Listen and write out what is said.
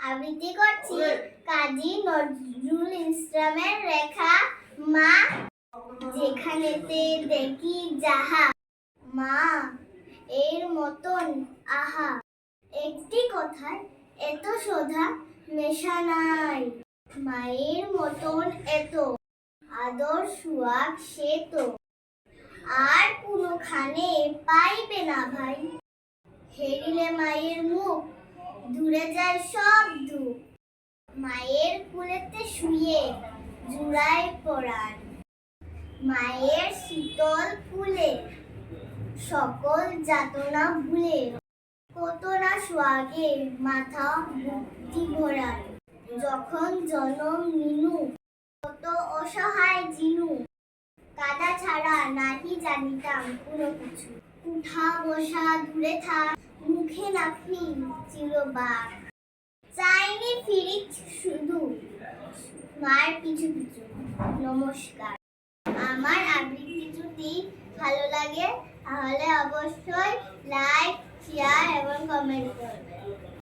আবৃত্তি করছি কাজী নজরুল ইসলামের লেখা মা যেখানেতে দেখি যাহা, মা এর মতন আহা। একটি কথায় এত শোধা মেশা নাই, মায়ের মতন এত আদর সুয়াগ সে তো আর কোনোখানে পাইবে না ভাই। হেরিলে মায়ের মুখ দূরে যায় সব দুঃখ, মায়ের কুলেতে শুয়ে জুড়ায় পরাণ। মায়ের শীতল কুলে সকল যাতনা ভুলে, কত না সোয়াগে মাথা বুদ্ধি ভরান। যখন জনম নিনু কত অসহায় জিনু, কাদা ছাড়া নাহি জানিতাম কোনো কিছু। উঠা বসা দূরে থাক, মুখে নাকি চিরবাক, চাইনি ফিরি শুধু মার পিছু পিছু। নমস্কার। আমার আবৃত্তি যদি ভালো লাগে তাহলে অবশ্যই লাইক, শেয়ার এবং কমেন্ট করবেন।